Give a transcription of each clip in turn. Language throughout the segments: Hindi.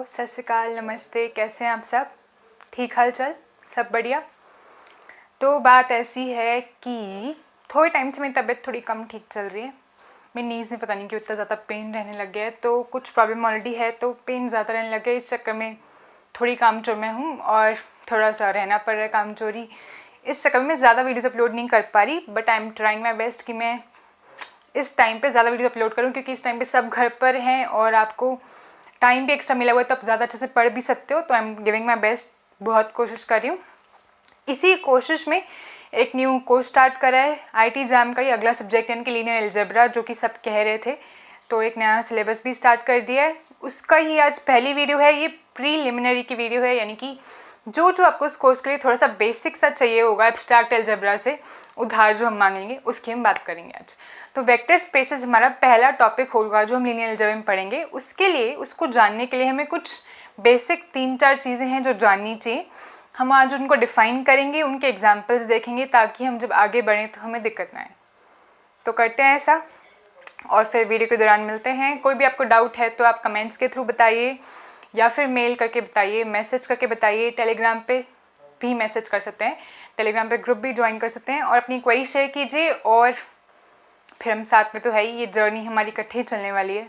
सत श्री अकाल, नमस्ते। कैसे हैं आप सब? ठीक हाल चाल, सब बढ़िया। तो बात ऐसी है कि थोड़े टाइम से मेरी तबीयत थोड़ी कम ठीक चल रही है। मेरी नीज़ में पता नहीं क्यों इतना ज़्यादा पेन रहने लग गया है, तो कुछ प्रॉब्लम ऑलरेडी है तो पेन ज़्यादा रहने लग गया। इस चक्कर में थोड़ी कामचोर में हूँ और थोड़ा सा रहना पड़ रहा है कामचोरी। इस चक्कर में ज़्यादा वीडियोज़ अपलोड नहीं कर पा रही, but I am trying my best कि मैं इस टाइम पे ज़्यादा वीडियो अपलोड करूँ, क्योंकि इस टाइम पे सब घर पर हैं और आपको टाइम भी एक्स्ट्रा मिला हुआ है तो आप ज़्यादा अच्छे से पढ़ भी सकते हो। तो I am giving my best, बहुत कोशिश कर रही हूँ। इसी कोशिश में एक न्यू कोर्स स्टार्ट करा है आईटी जैम का ही अगला सब्जेक्ट, यानी कि लीनियर अलजेब्रा, जो कि सब कह रहे थे। तो एक नया सिलेबस भी स्टार्ट कर दिया है, उसका ही आज पहली वीडियो है। ये प्रीलिमिनरी की वीडियो है, यानी कि जो आपको उस कोर्स के लिए थोड़ा सा बेसिक सा चाहिए होगा एब्स्ट्रैक्ट अलजेब्रा से उधार जो हम मांगेंगे, उसकी हम बात करेंगे आज। तो वेक्टर स्पेसेस हमारा पहला टॉपिक होगा जो हम लीनियर अलजेब्रा में पढ़ेंगे। उसके लिए, उसको जानने के लिए हमें कुछ बेसिक 3-4 चीज़ें हैं जो जाननी चाहिए। हम आज उनको डिफ़ाइन करेंगे, उनके एग्जाम्पल्स देखेंगे, ताकि हम जब आगे बढ़ें तो हमें दिक्कत ना आए। तो करते हैं ऐसा और फिर वीडियो के दौरान मिलते हैं। कोई भी आपको डाउट है तो आप कमेंट्स के थ्रू बताइए या फिर मेल करके बताइए, मैसेज करके बताइए। टेलीग्राम पे भी मैसेज कर सकते हैं, टेलीग्राम पे ग्रुप भी ज्वाइन कर सकते हैं और अपनी क्वेरी शेयर कीजिए। और फिर हम साथ में तो है ही, ये जर्नी हमारी इकट्ठे चलने वाली है,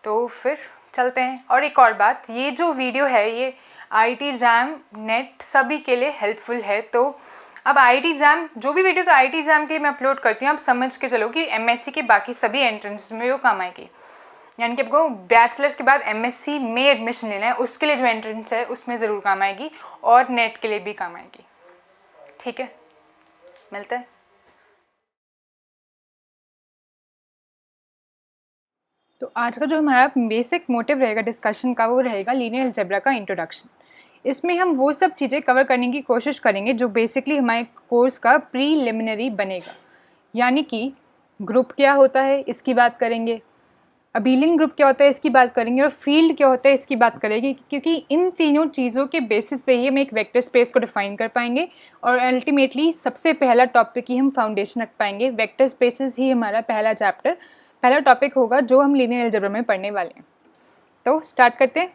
तो फिर चलते हैं। और एक और बात, ये जो वीडियो है ये आईटी जैम नेट सभी के लिए हेल्पफुल है। तो अब आईटी जैम, जो भी वीडियोस आईटी जैम के लिए मैं अपलोड करती हूँ, आप समझ के चलो कि एमएससी के बाकी सभी एंट्रेंस में वो काम आएगी। यानी कि आपको बैचलर्स के बाद एमएससी में एडमिशन लेना है, उसके लिए जो एंट्रेंस है उसमें ज़रूर काम आएगी, और नेट के लिए भी काम आएगी। ठीक है, मिलते हैं। तो आज का जो हमारा बेसिक मोटिव रहेगा डिस्कशन का, वो रहेगा लीनियर अलजेब्रा का इंट्रोडक्शन। इसमें हम वो सब चीज़ें कवर करने की कोशिश करेंगे जो बेसिकली हमारे कोर्स का प्रीलिमिनरी बनेगा। यानी कि ग्रुप क्या होता है इसकी बात करेंगे, अबेलियन ग्रुप क्या होता है इसकी बात करेंगे, और फील्ड क्या होता है इसकी बात करेंगे। क्योंकि इन तीनों चीज़ों के बेसिस पे ही हम एक वेक्टर स्पेस को डिफाइन कर पाएंगे और अल्टीमेटली सबसे पहला टॉपिक ही हम फाउंडेशन रख पाएंगे। वेक्टर स्पेसेस ही हमारा पहला टॉपिक होगा जो हम लीनियर अलजेब्रा में पढ़ने वाले हैं। तो स्टार्ट करते हैं,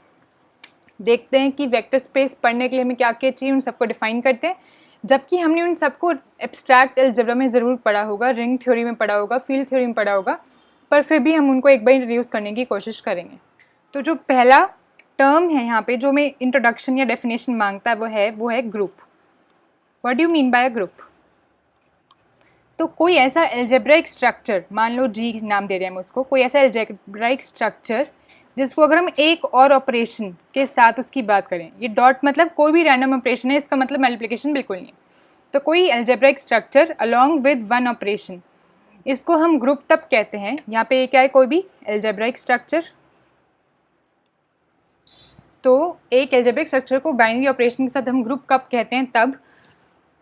देखते हैं कि वेक्टर स्पेस पढ़ने के लिए हमें क्या क्या चाहिए, उन सबको डिफाइन करते हैं। जबकि हमने उन सबको एब्स्ट्रैक्ट अलजेब्रा में ज़रूर पढ़ा होगा, रिंग थ्योरी में पढ़ा होगा, फील्ड थ्योरी में पढ़ा होगा, पर फिर भी हम उनको एक बार इंट्रोड्यूस करने की कोशिश करेंगे। तो जो पहला टर्म है यहाँ पे जो हमें इंट्रोडक्शन या डेफिनेशन मांगता है वो है group. What do you mean by a group? तो कोई ऐसा अलजेब्राइक स्ट्रक्चर, मान लो जी नाम दे रहे हैं हम उसको, कोई ऐसा अलजेब्राइक स्ट्रक्चर जिसको अगर हम एक और ऑपरेशन के साथ उसकी बात करें, ये डॉट मतलब कोई भी रैंडम ऑपरेशन है, इसका मतलब मल्टीप्लिकेशन बिल्कुल नहीं। तो कोई algebraic structure along with one operation, इसको हम ग्रुप तब कहते हैं। यहाँ पे क्या है, कोई भी अलजेब्राइक स्ट्रक्चर। तो एक अलजेब्राइक स्ट्रक्चर को बाइनरी ऑपरेशन के साथ हम ग्रुप कब कहते हैं, तब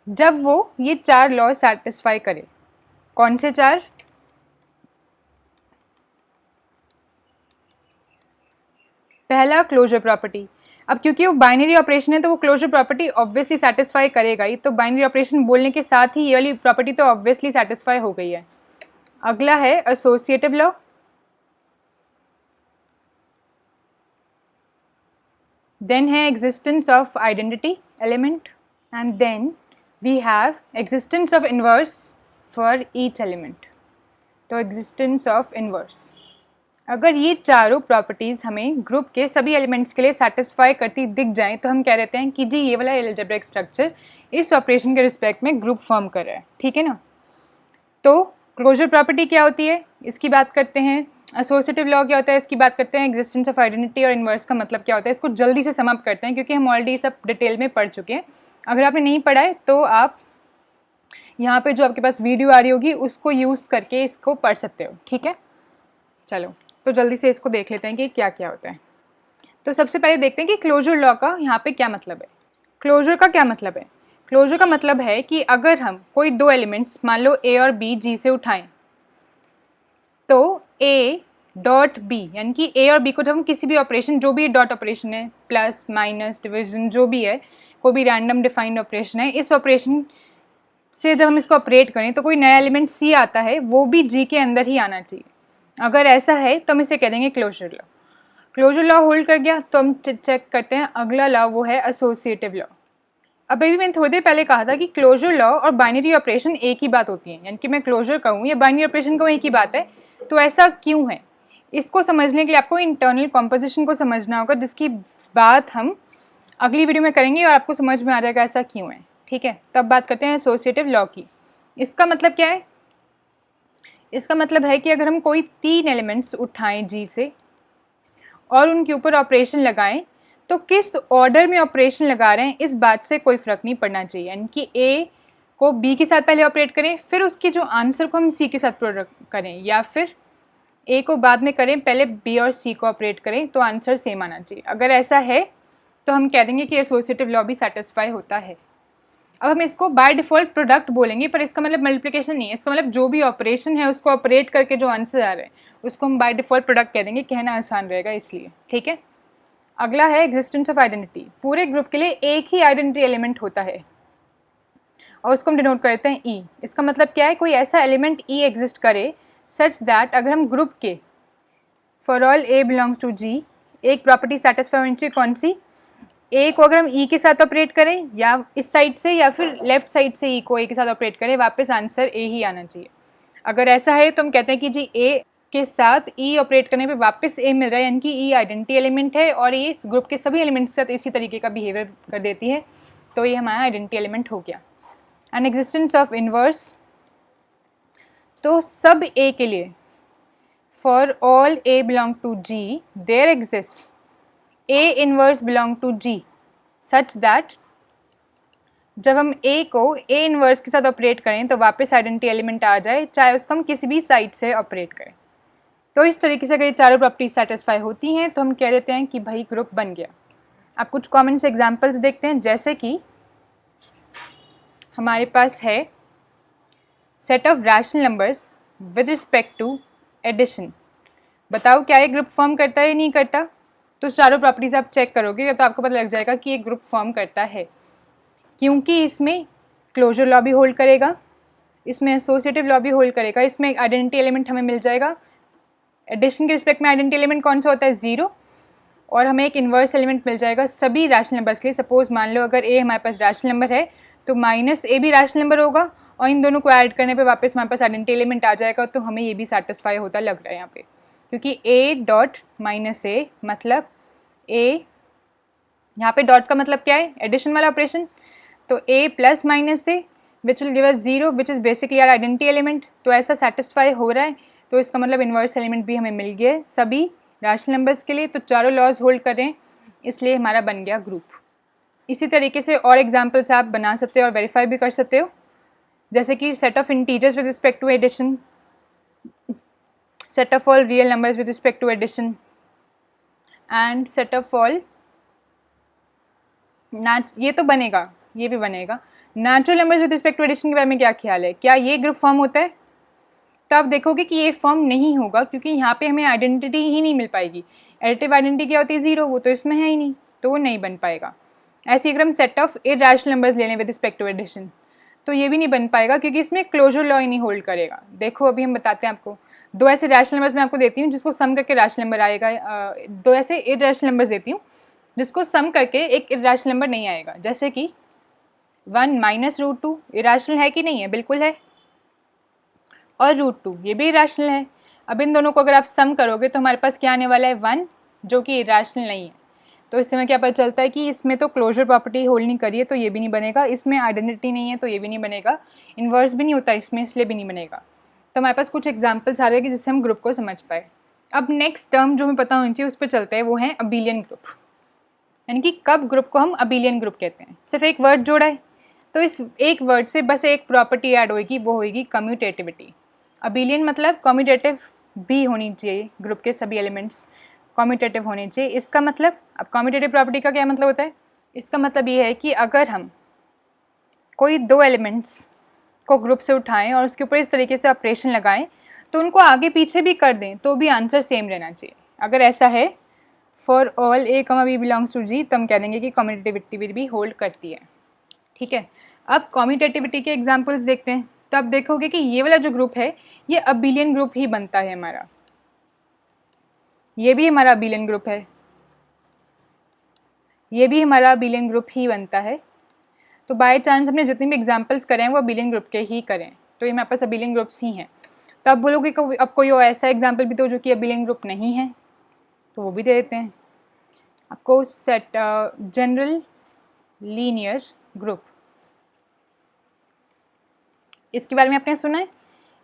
जब वो ये 4 लॉ सैटिस्फाई करे। कौन से 4? पहला, क्लोजर प्रॉपर्टी। अब क्योंकि वो बाइनरी ऑपरेशन है तो वो क्लोजर प्रॉपर्टी ऑब्वियसली सेटिस्फाई करेगा ही, तो बाइनरी ऑपरेशन बोलने के साथ ही ये वाली प्रॉपर्टी तो ऑब्वियसली सेटिस्फाई हो गई है। अगला है एसोसिएटिव लॉ। देन है existence of identity element, and then we have existence of inverse for each element. तो एग्जिस्टेंस ऑफ इनवर्स, अगर ये चारों प्रॉपर्टीज़ हमें ग्रुप के सभी एलिमेंट्स के लिए सेटिस्फाई करती दिख जाएं तो हम कह देते हैं कि जी ये वाला अलजेब्रिक स्ट्रक्चर इस ऑपरेशन के रिस्पेक्ट में ग्रुप फॉर्म कर रहा है। ठीक है ना? तो क्लोजर प्रॉपर्टी क्या होती है इसकी बात करते हैं, एसोसिएटिव लॉ क्या होता है इसकी बात करते हैं, एग्जिस्टेंस ऑफ आइडेंटिटी और इनवर्स का मतलब क्या होता है, इसको जल्दी से सम अप करते हैं क्योंकि हम ऑलरेडी सब डिटेल में पढ़ चुके हैं। अगर आपने नहीं पढ़ा है तो आप यहाँ पे जो आपके पास वीडियो आ रही होगी उसको यूज़ करके इसको पढ़ सकते हो। ठीक है, चलो तो जल्दी से इसको देख लेते हैं कि क्या क्या होता है। तो सबसे पहले देखते हैं कि क्लोजर लॉ का यहाँ पे क्या मतलब है। क्लोजर का क्या मतलब है? क्लोजर का मतलब है कि अगर हम कोई दो एलिमेंट्स मान लो ए और बी जी से उठाएं, तो ए डॉट बी, यानी कि ए और बी को जब हम किसी भी ऑपरेशन, जो भी डॉट ऑपरेशन है, प्लस माइनस डिविजन जो भी है, कोई भी रैंडम डिफाइंड ऑपरेशन है, इस ऑपरेशन से जब हम इसको ऑपरेट करें तो कोई नया एलिमेंट सी आता है, वो भी जी के अंदर ही आना चाहिए। अगर ऐसा है तो हम इसे कह देंगे closure law. Closure law hold कर गया, तो हम चेक करते हैं अगला लॉ, वो है एसोसिएटिव लॉ। अब अभी मैंने थोड़ी देर पहले कहा था कि क्लोजर लॉ और बाइनरी ऑपरेशन एक ही बात होती है, यानी कि मैं क्लोजर कहूँ या बाइनरी ऑपरेशन कहूँ एक ही बात है। तो ऐसा क्यों है, इसको समझने के लिए आपको इंटरनल कॉम्पोजिशन को समझना होगा, जिसकी बात हम अगली वीडियो में करेंगे और आपको समझ में आ जाएगा ऐसा क्यों है। ठीक है, तब बात करते हैं एसोसिएटिव लॉ की। इसका मतलब क्या है? इसका मतलब है कि अगर हम कोई 3 एलिमेंट्स उठाएं जी से और उनके ऊपर ऑपरेशन लगाएं, तो किस ऑर्डर में ऑपरेशन लगा रहे हैं इस बात से कोई फ़र्क नहीं पड़ना चाहिए। यानी कि ए को बी के साथ पहले ऑपरेट करें, फिर उसके जो आंसर को हम सी के साथ प्रोडक्ट करें, या फिर ए को बाद में करें, पहले बी और सी को ऑपरेट करें, तो आंसर सेम आना चाहिए। अगर ऐसा है तो हम कह देंगे कि एसोसिएटिव लॉ भी सेटिस्फाई होता है। अब हम इसको बाय डिफ़ॉल्ट प्रोडक्ट बोलेंगे, पर इसका मतलब मल्टीप्लिकेशन नहीं है। इसका मतलब जो भी ऑपरेशन है उसको ऑपरेट करके जो आंसर आ रहा है उसको हम बाय डिफ़ॉल्ट प्रोडक्ट कह देंगे, कहना आसान रहेगा इसलिए। ठीक है, अगला है एग्जिस्टेंस ऑफ आइडेंटिटी। पूरे ग्रुप के लिए एक ही आइडेंटिटी एलिमेंट होता है और उसको हम डिनोट करते हैं ई। इसका मतलब क्या है? कोई ऐसा एलिमेंट ई एग्जिस्ट करे सच दैट अगर हम ग्रुप के for all a belongs to g, एक प्रॉपर्टी सेटिस्फाई होनी चाहिए। कौन सी? ए को अगर हम ई के साथ ऑपरेट करें या इस साइड से या फिर लेफ्ट साइड से ई को ए के साथ ऑपरेट करें, वापस आंसर ए ही आना चाहिए। अगर ऐसा है तो हम कहते हैं कि जी ए के साथ ई ऑपरेट करने पे वापस ए मिल रहा है, यानी कि ई आइडेंटिटी एलिमेंट है और ये ग्रुप के सभी एलिमेंट्स के साथ इसी तरीके का बिहेवियर कर देती है, तो ये हमारा आइडेंटिटी एलिमेंट हो गया। एंड एग्जिस्टेंस ऑफ इनवर्स, तो सब ए के लिए for all A belong to G there exist A inverse belong to G such that जब हम A को A इनवर्स के साथ ऑपरेट करें तो वापस आइडेंटिटी एलिमेंट आ जाए, चाहे उसको हम किसी भी साइड से ऑपरेट करें। तो इस तरीके से अगर ये चारों प्रॉपर्टीज सेटिस्फाई होती हैं तो हम कह देते हैं कि भाई ग्रुप बन गया। आप कुछ कॉमन से एग्जांपल्स देखते हैं, जैसे कि हमारे पास है set of rational numbers with respect to addition. बताओ क्या ये ग्रुप फॉर्म करता है या नहीं करता? तो चारों प्रॉपर्टीज आप चेक करोगे तो आपको पता लग जाएगा कि ये ग्रुप फॉर्म करता है, क्योंकि इसमें क्लोजर लॉ भी होल्ड करेगा, इसमें एसोसिएटिव लॉ भी होल्ड करेगा, इसमें एक आइडेंटिटी एलिमेंट हमें मिल जाएगा। एडिशन के रिस्पेक्ट में आइडेंटिटी एलिमेंट कौन सा होता है? 0, और हमें एक इन्वर्स एलिमेंट मिल जाएगा सभी रैशनल नंबर्स के लिए। सपोज मान लो अगर ए हमारे पास रैशनल नंबर है तो माइनस ए भी रैशनल नंबर होगा, और इन दोनों को ऐड करने पर वापस हमारे पास आइडेंटिटी एलिमेंट आ जाएगा। तो हमें ये भी सेटिस्फाई होता लग रहा है यहाँ पे, क्योंकि ए डॉट माइनस ए मतलब ए, यहाँ पे डॉट का मतलब क्या है? एडिशन वाला ऑपरेशन। तो a plus minus a which will give us 0 which is basically our identity element. तो ऐसा सेटिस्फाई हो रहा है, तो इसका मतलब इन्वर्स एलिमेंट भी हमें मिल गया है सभी रैशनल नंबर्स के लिए। तो चारों लॉज होल्ड कर रहे हैं, इसलिए हमारा बन गया ग्रुप। इसी तरीके से और एग्जाम्पल्स आप बना सकते हो और वेरीफाई भी कर सकते हो, जैसे कि set of integers with respect to addition, set of all real numbers with respect to addition, and set of all ये तो बनेगा, ये भी बनेगा। Natural numbers with respect to addition के बारे में क्या ख्याल है? क्या ये ग्रुप फॉर्म होता है? तो आप देखोगे कि ये फॉर्म नहीं होगा, क्योंकि यहाँ पे हमें आइडेंटिटी ही नहीं मिल पाएगी। एडिटिव आइडेंटिटी क्या होती है? 0, वो तो इसमें है ही नहीं, तो वो नहीं बन पाएगा। ऐसे अगर हम सेट ऑफ इरैशनल नंबर्स ले लें विद रिस्पेक्ट टू एडिशन, तो ये भी नहीं बन पाएगा, क्योंकि इसमें क्लोजर लॉ ही नहीं होल्ड करेगा। देखो अभी हम बताते हैं आपको। दो ऐसे रैशनल नंबर्स मैं आपको देती हूँ जिसको सम करके रैशनल नंबर आएगा, दो ऐसे इरैशनल नंबर्स देती हूँ जिसको सम करके एक इरैशनल नंबर नहीं आएगा। जैसे कि 1 माइनस √2 इरैशनल है कि नहीं है? बिल्कुल है। और √2 ये भी इरैशनल है। अब इन दोनों को अगर आप सम करोगे तो हमारे पास क्या आने वाला है? 1, जो कि इरैशनल नहीं है। तो इससे हमें क्या पता चलता है कि इसमें तो क्लोजर प्रॉपर्टी होल्ड नहीं करी है, तो ये भी नहीं बनेगा। इसमें आइडेंटिटी नहीं है तो ये भी नहीं बनेगा। इन्वर्स भी नहीं होता इसमें, इसलिए भी नहीं बनेगा। तो हमारे पास कुछ एग्जाम्पल्स आ रहे हैं कि जिससे हम ग्रुप को समझ पाए। अब नेक्स्ट टर्म जो हमें पता होनी चाहिए उस पर चलते हैं, वो है अबेलियन ग्रुप। यानी कि कब ग्रुप को हम अबेलियन ग्रुप कहते हैं। सिर्फ एक वर्ड जोड़ा है, तो इस एक वर्ड से बस एक प्रॉपर्टी ऐड होगी, वो होगी कम्यूटेटिविटी। अबेलियन मतलब कम्यूटेटिव भी होनी चाहिए, ग्रुप के सभी एलिमेंट्स कम्यूटेटिव होने चाहिए। इसका मतलब, अब कम्यूटेटिव प्रॉपर्टी का क्या मतलब होता है? इसका मतलब ये है कि अगर हम कोई दो एलिमेंट्स को ग्रुप से उठाएं और उसके ऊपर इस तरीके से ऑपरेशन लगाएं तो उनको आगे पीछे भी कर दें तो भी आंसर सेम रहना चाहिए। अगर ऐसा है फॉर ऑल ए कमा बी बिलोंग्स टू जी, तो हम कह देंगे कि कम्यूटेटिविटी भी होल्ड करती है। ठीक है, अब कम्यूटेटिविटी के एग्जांपल्स देखते हैं। तो आप देखोगे कि ये वाला जो ग्रुप है ये अबेलियन ग्रुप ही बनता है हमारा, ये भी हमारा अबेलियन ग्रुप है। ये भी हमारा अबिलियन ग्रुप ही बनता है। तो बाय चांस हमने जितने भी एग्जाम्पल्स करें हैं वो अबिलियन ग्रुप के ही करें, तो ये हमारे पास अबिलियन ग्रुप्स ही हैं। तो आप बोलोगे कि अब कोई ऐसा एग्जाम्पल भी तो जो कि अबिलियन ग्रुप नहीं है, तो वो भी दे देते हैं आपको। सेट जनरल लीनियर ग्रुप, इसके बारे में आपने सुना है?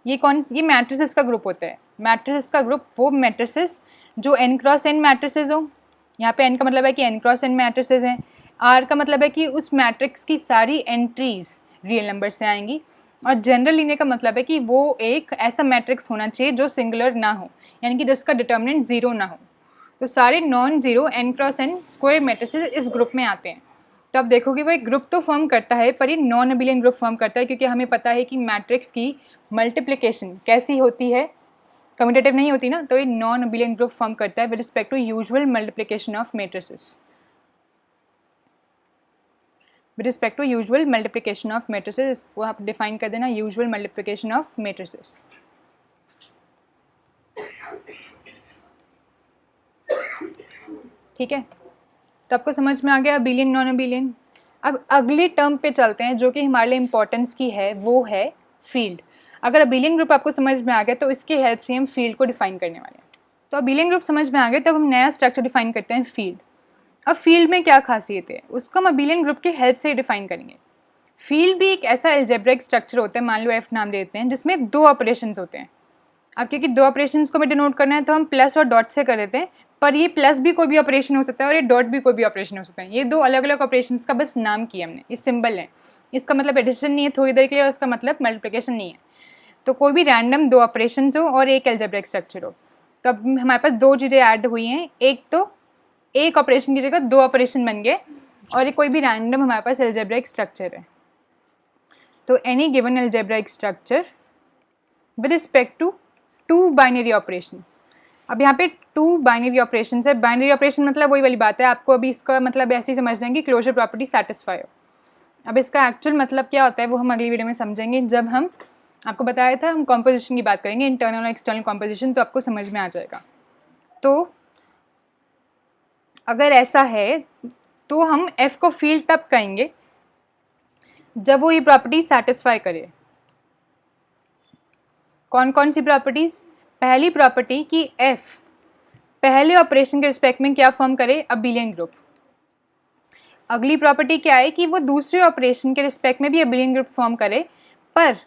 ये मैट्रिसेस का ग्रुप होता है। मैट्रिसेस का ग्रुप वो मैट्रिसेस जो n क्रॉस n मैट्रिसेस हो। यहाँ पे n का मतलब है कि n क्रॉस n मैट्रिसेस हैं। r का मतलब है कि उस मैट्रिक्स की सारी एंट्रीज रियल नंबर से आएंगी। और जनरल लीनियर का मतलब है कि वो एक ऐसा मैट्रिक्स होना चाहिए जो सिंगुलर ना हो, यानी कि जिसका डिटर्मिनेंट जीरो ना हो। तो सारे non zero n cross n square matrices इस ग्रुप में आते हैं। तो आप देखोगे वो एक ग्रुप तो फॉर्म करता है, पर ये नॉन अबिलियन ग्रुप फॉर्म करता है, क्योंकि हमें पता है कि मैट्रिक्स की मल्टीप्लिकेशन कैसी होती है, कम्यूटेटिव नहीं होती ना। तो ये नॉन अबिलियन ग्रुप फॉर्म करता है with respect to usual multiplication of matrices. With respect to usual multiplication of matrices, वो आप डिफाइन कर देना, यूजुअल मल्टीप्लिकेशन ऑफ मैट्रिसेस। ठीक है, तो आपको समझ में आ गया अबिलियन नॉन अबिलियन। अब अगली टर्म पे चलते हैं जो कि हमारे लिए इंपॉर्टेंस की है, वो है फील्ड। अगर अबिलियन ग्रुप आपको समझ में आ गया तो इसकी हेल्प से हम फील्ड को डिफाइन करने वाले हैं। तो अबिलियन ग्रुप समझ में आ गया, तब हम नया स्ट्रक्चर डिफाइन करते हैं फील्ड। अब फील्ड में क्या खासियत है उसको हम अबिलियन ग्रुप की हेल्प से डिफाइन करेंगे। फील्ड भी एक ऐसा एल्जेब्रिक स्ट्रक्चर होता है, मान लो एफ नाम देते हैं, जिसमें दो ऑपरेशंस होते हैं। अब क्योंकि दो ऑपरेशंस को हमें डिनोट करना है तो हम प्लस और डॉट से कर देते हैं, पर ये प्लस भी कोई भी ऑपरेशन हो सकता है और ये डॉट भी कोई भी ऑपरेशन हो सकता है। ये दो अलग अलग ऑपरेशंस का बस नाम किया हमने, ये सिंबल है, इसका मतलब एडिशन नहीं है थोड़ी देर के लिए, और इसका मतलब मल्टीप्लिकेशन नहीं है। तो कोई भी रैंडम दो ऑपरेशन हो और एक एल्जेब्रिक स्ट्रक्चर हो, तो अब हमारे पास दो चीज़ें ऐड हुई हैं। एक तो एक ऑपरेशन की जगह दो ऑपरेशन बन गए, और ये कोई भी रैंडम हमारे पास एल्जेब्रिक स्ट्रक्चर है। तो any given algebraic structure with respect to two binary operations. अब यहाँ पे टू बाइनरी ऑपरेशंस है। बाइनरी ऑपरेशन मतलब वही वाली बात है, आपको अभी इसका मतलब ऐसे ही समझना है कि क्लोजर प्रॉपर्टी सेटिस्फाई हो। अब इसका एक्चुअल मतलब क्या होता है वो हम अगली वीडियो में समझेंगे, जब हम आपको बताया था हम कॉम्पोजिशन की बात करेंगे, इंटरनल और एक्सटर्नल कॉम्पोजिशन, तो आपको समझ में आ जाएगा। तो अगर ऐसा है तो हम एफ को फील्ड तब कहेंगे जब वो ये प्रॉपर्टी सेटिस्फाई करे। कौन कौन सी प्रॉपर्टीज? पहली प्रॉपर्टी कि एफ पहले ऑपरेशन के रिस्पेक्ट में क्या फॉर्म करे, अबिलियन ग्रुप। अगली प्रॉपर्टी क्या है कि वो दूसरे ऑपरेशन के रिस्पेक्ट में भी अबिलियन ग्रुप फॉर्म करे, पर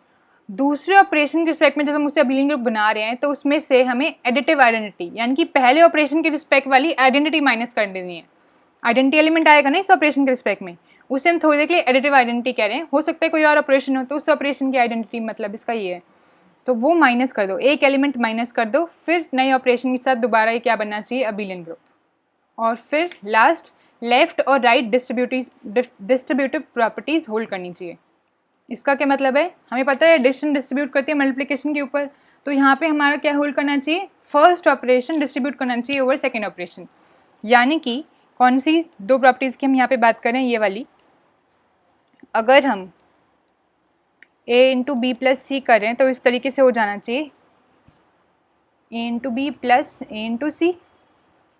दूसरे ऑपरेशन के रिस्पेक्ट में जब हम उसे अबिलियन ग्रुप बना रहे हैं तो उसमें से हमें एडिटिव आइडेंटिटी, यानी कि पहले ऑपरेशन के रिस्पेक्ट वाली आइडेंटिटी माइनस कर देनी है। आइडेंटिटी एलिमेंट आएगा ना इस ऑपरेशन के रिस्पेक्ट में, उसे हम थोड़ी देर के लिए एडिटिव आइडेंटिटी कह रहे हैं। हो सकता है कोई और ऑपरेशन हो तो उस ऑपरेशन की आइडेंटिटी मतलब इसका ये है, तो वो माइनस कर दो, एक एलिमेंट माइनस कर दो, फिर नए ऑपरेशन के साथ दोबारा ये क्या बनना चाहिए, अबिलियन ग्रुप। और फिर लास्ट लेफ्ट और राइट डिस्ट्रीब्यूटिव प्रॉपर्टीज होल्ड करनी चाहिए। इसका क्या मतलब है, हमें पता है एडिशन डिस्ट्रीब्यूट करती है मल्टीप्लिकेशन के ऊपर, तो यहाँ पे हमारा क्या होल्ड करना चाहिए, फर्स्ट ऑपरेशन डिस्ट्रीब्यूट करना चाहिए ओवर सेकेंड ऑपरेशन। यानी कि कौन सी दो प्रॉपर्टीज़ की हम यहाँ पे बात करें, ये वाली। अगर हम a into b plus c करें तो इस तरीके से हो जाना चाहिए a into b plus a into c,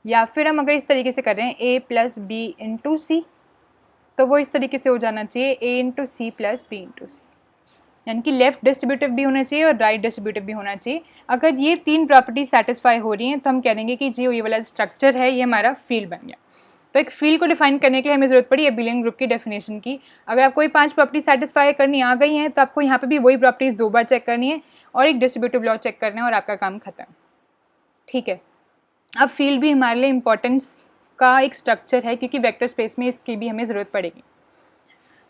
या फिर हम अगर इस तरीके से कर रहे हैं a plus b into c, तो वो इस तरीके से हो जाना चाहिए a into c plus b into c. यानी कि लेफ्ट डिस्ट्रीब्यूटिव भी होना चाहिए और राइट डिस्ट्रीब्यूटिव भी होना चाहिए। अगर ये तीन प्रॉपर्टी सेटिस्फाई हो रही हैं तो हम कह देंगे कि जी ये वाला स्ट्रक्चर है ये हमारा फील्ड बन गया। तो एक फील्ड को डिफाइन करने के लिए हमें ज़रूरत पड़ी अबिलियन ग्रुप की डेफिनेशन की। अगर आपको ये पांच प्रॉपर्टी सेटिस्फाई करनी आ गई हैं तो आपको यहाँ पे भी वही प्रॉपर्टीज़ दो बार चेक करनी है और एक डिस्ट्रीब्यूटिव लॉ चेक करना है और आपका काम खत्म। ठीक है, अब फील्ड भी हमारे लिए इंपॉर्टेंस का एक स्ट्रक्चर है क्योंकि वेक्टर स्पेस में इसकी भी हमें ज़रूरत पड़ेगी।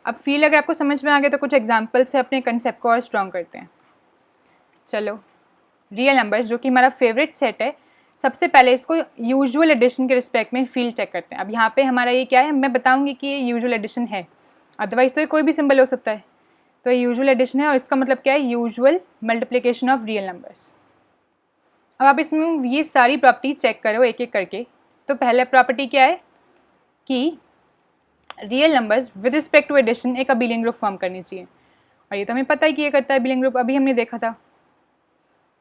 अब फील्ड अगर आपको समझ में आ गया तो कुछ एग्जाम्पल से अपने कंसेप्ट को और स्ट्रॉन्ग करते हैं। चलो, रियल नंबर्स जो कि हमारा फेवरेट सेट है, सबसे पहले इसको यूजुअल एडिशन के रिस्पेक्ट में फील्ड चेक करते हैं। अब यहाँ पे हमारा ये क्या है, मैं बताऊंगी कि ये यूजुअल एडिशन है, अदरवाइज तो ये कोई भी सिंबल हो सकता है। तो ये यूजुअल एडिशन है और इसका मतलब क्या है, usual multiplication of real numbers. अब आप इसमें ये सारी प्रॉपर्टी चेक करो एक एक करके। तो पहला प्रॉपर्टी क्या है कि real numbers with respect to addition एक अबिलियन ग्रुप फॉर्म करनी चाहिए, और ये तो हमें पता है कि ये करता है अबिलियन ग्रुप, अभी हमने देखा था।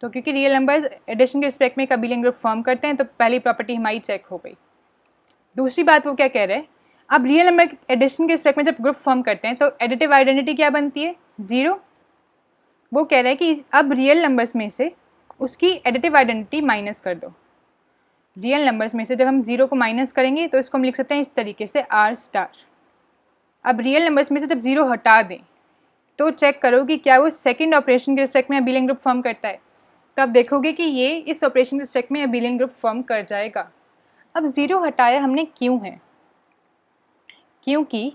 तो क्योंकि रियल नंबर्स एडिशन के रिस्पेक्ट में एक अबिलियन ग्रुप फॉर्म करते हैं तो पहली प्रॉपर्टी हमारी चेक हो गई। दूसरी बात वो क्या कह रहे हैं, अब रियल नंबर एडिशन के रिस्पेक्ट में जब ग्रुप फॉर्म करते हैं तो एडिटिव आइडेंटिटी क्या बनती है? 0। वो कह रहा है कि अब रियल नंबर्स में से उसकी एडिटिव आइडेंटिटी माइनस कर दो। रियल नंबर्स में से जब हम 0 को माइनस करेंगे तो इसको हम लिख सकते हैं इस तरीके से R*। अब रियल नंबर्स में से जब 0 हटा दें तो चेक करो कि क्या वो सेकंड ऑपरेशन के रिस्पेक्ट में अबेलियन ग्रुप फॉर्म करता है। तब देखोगे कि ये इस ऑपरेशन के रिस्पेक्ट में अबेलियन ग्रुप फॉर्म कर जाएगा। अब 0 हटाया हमने क्यों है? क्योंकि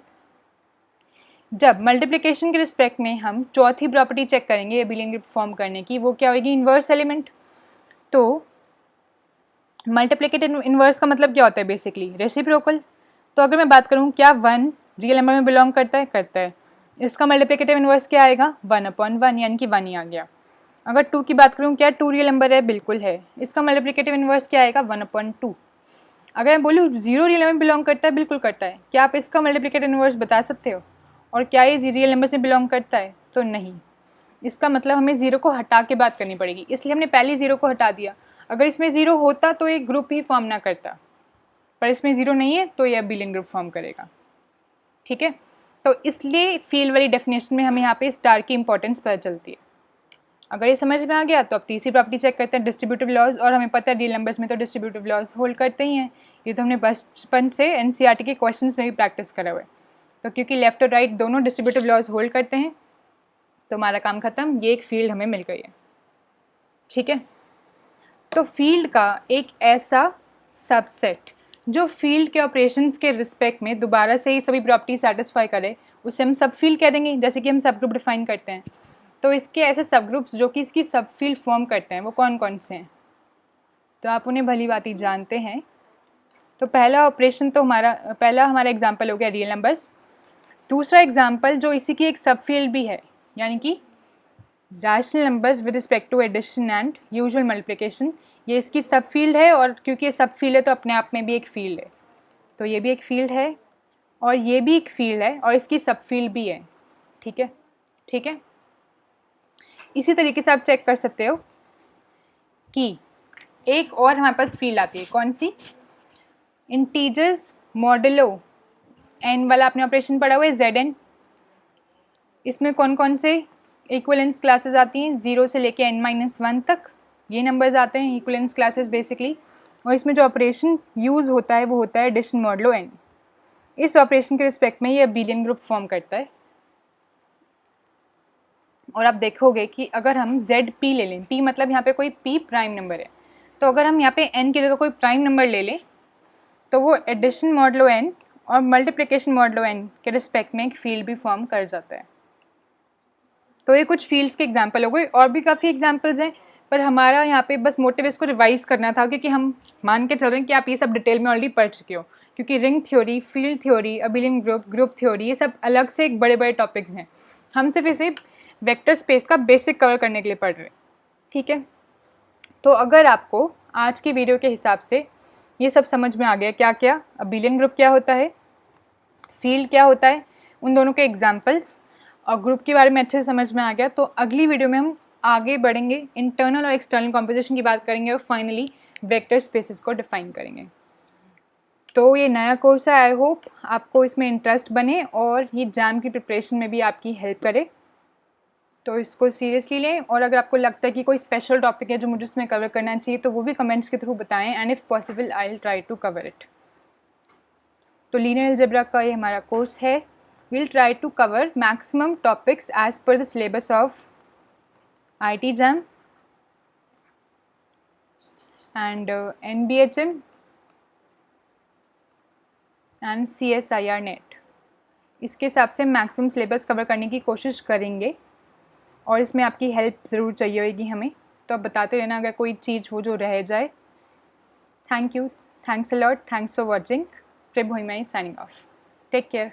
जब मल्टीप्लिकेशन के रिस्पेक्ट में हम चौथी प्रॉपर्टी चेक करेंगे अबेलियन ग्रुप फॉर्म करने की, वो क्या होगी? Inverse element. तो मल्टीप्लिकेटिव इन्वर्स का मतलब क्या होता है? Basically reciprocal. तो अगर मैं बात करूँ क्या 1 रियल नंबर में बिलोंग करता है? करता है। इसका मल्टीप्लिकेटिव इन्वर्स क्या आएगा? 1/1 यानी कि 1 ही आ गया। अगर 2 की बात करूँ क्या 2 रियल नंबर है? बिल्कुल है। इसका मल्टीप्लिकेटिव इन्वर्स क्या आएगा? 1/2। अगर मैं बोलूँ 0 रियल नंबर में बिलोंग करता है? बिल्कुल करता है। क्या आप इसका मल्टीप्लिकेटिव इन्वर्स बता सकते हो? और क्या ये रियल नंबर से बिलोंग करता है? तो नहीं। इसका मतलब हमें 0 को हटा के बात करनी पड़ेगी, इसलिए हमने पहले 0 को हटा दिया। अगर इसमें 0 होता तो एक ग्रुप ही फॉर्म ना करता, पर इसमें 0 नहीं है तो ये अबेलियन ग्रुप फॉर्म करेगा। ठीक है, तो इसलिए फील्ड वाली डेफिनेशन में हमें यहाँ पे स्टार की इंपॉर्टेंस पता चलती है। अगर ये समझ में आ गया तो अब तीसरी प्रॉपर्टी चेक करते हैं, डिस्ट्रीब्यूटिव लॉज। और हमें पता है रियल नंबर्स में तो डिस्ट्रीब्यूटिव लॉज होल्ड करते ही हैं। ये तो हमने बचपन से NCERT के क्वेश्चंस में भी प्रैक्टिस करा हुआ है। तो क्योंकि लेफ्ट और राइट दोनों डिस्ट्रीब्यूटिव लॉज होल्ड करते हैं तो हमारा काम खत्म, ये एक फील्ड हमें मिल गई है। ठीक है, तो फील्ड का एक ऐसा सबसेट जो फील्ड के ऑपरेशंस के रिस्पेक्ट में दोबारा से ही सभी प्रॉपर्टी सेटिस्फाई करे, उसे हम सब फील्ड कह देंगे, जैसे कि हम सब ग्रुप डिफाइन करते हैं। तो इसके ऐसे सब ग्रुप्स जो कि इसकी सब फील्ड फॉर्म करते हैं वो कौन कौन से हैं? तो आप उन्हें भली भांति जानते हैं। तो पहला हमारा एग्जाम्पल हो गया रियल नंबर्स। दूसरा एग्जाम्पल जो इसी की एक सब फील्ड भी है, यानी कि rational numbers with respect to addition and usual multiplication, ये इसकी सब फील्ड है। और क्योंकि ये सब फील्ड है तो अपने आप में भी एक फील्ड है। तो ये भी एक फील्ड है और ये भी एक फील्ड है और इसकी सब फील्ड भी है। ठीक है, ठीक है। इसी तरीके से आप चेक कर सकते हो कि एक और हमारे पास फील्ड आती है, कौन सी? इंटीजर्स मॉडुलो n वाला आपने ऑपरेशन पढ़ा हुआ है, Zn। इसमें कौन कौन से इक्विवेलेंस क्लासेस आती हैं? 0 से लेके n-1 तक ये नंबर्स आते हैं इक्विवेलेंस क्लासेस बेसिकली। और इसमें जो ऑपरेशन यूज़ होता है वो होता है एडिशन मॉडुलो n। इस ऑपरेशन के रिस्पेक्ट में ये अबेलियन ग्रुप फॉर्म करता है। और आप देखोगे कि अगर हम ZP ले लें, P मतलब यहाँ पे कोई P प्राइम नंबर है, तो अगर हम यहाँ पे n की जगह कोई प्राइम नंबर ले लें तो वो एडिशन मॉडुलो n और मल्टीप्लिकेशन मॉडुलो n के रिस्पेक्ट में एक फील्ड भी फॉर्म कर जाता है। तो ये कुछ फील्ड्स के एग्जांपल हो गए, और भी काफ़ी एग्जांपल्स हैं, पर हमारा यहाँ पे बस मोटिव इसको रिवाइज करना था, क्योंकि हम मान के चल रहे हैं कि आप ये सब डिटेल में ऑलरेडी पढ़ चुके हो। क्योंकि ring theory, field theory, abelian group theory, ये सब अलग से एक बड़े बड़े टॉपिक्स हैं। हम सिर्फ इसे वेक्टर स्पेस का बेसिक कवर करने के लिए पढ़ रहे हैं। ठीक है, तो अगर आपको आज की वीडियो के हिसाब से ये सब समझ में आ गया, क्या क्या अबेलियन ग्रुप क्या होता है, फील्ड क्या होता है, उन दोनों के एग्जाम्पल्स, और ग्रुप के बारे में अच्छे से समझ में आ गया, तो अगली वीडियो में हम आगे बढ़ेंगे, इंटरनल और एक्सटर्नल कॉम्पोजिशन की बात करेंगे और फाइनली वेक्टर स्पेसेस को डिफाइन करेंगे। तो ये नया कोर्स है, आई होप आपको इसमें इंटरेस्ट बने और ये एग्जाम की प्रिपरेशन में भी आपकी हेल्प करे। तो इसको सीरियसली लें, और अगर आपको लगता है कि कोई स्पेशल टॉपिक है जो मुझे इसमें कवर करना चाहिए तो वो भी कमेंट्स के थ्रू बताएं, and if possible I will try to cover it. तो लीनियर अलजेब्रा का ये हमारा कोर्स है। Will try to cover maximum topics as per the syllabus of IIT JAM and NBHM and CSIR NET. इसके हिसाब से मैक्सिमम सिलेबस कवर करने की कोशिश करेंगे, और इसमें आपकी हेल्प ज़रूर चाहिए होगी हमें, तो आप बताते रहना अगर कोई चीज़ हो जो रह जाए। Thank you, thanks a lot, thanks for watching. Prabhu हिमाई साइनिंग ऑफ। Take care.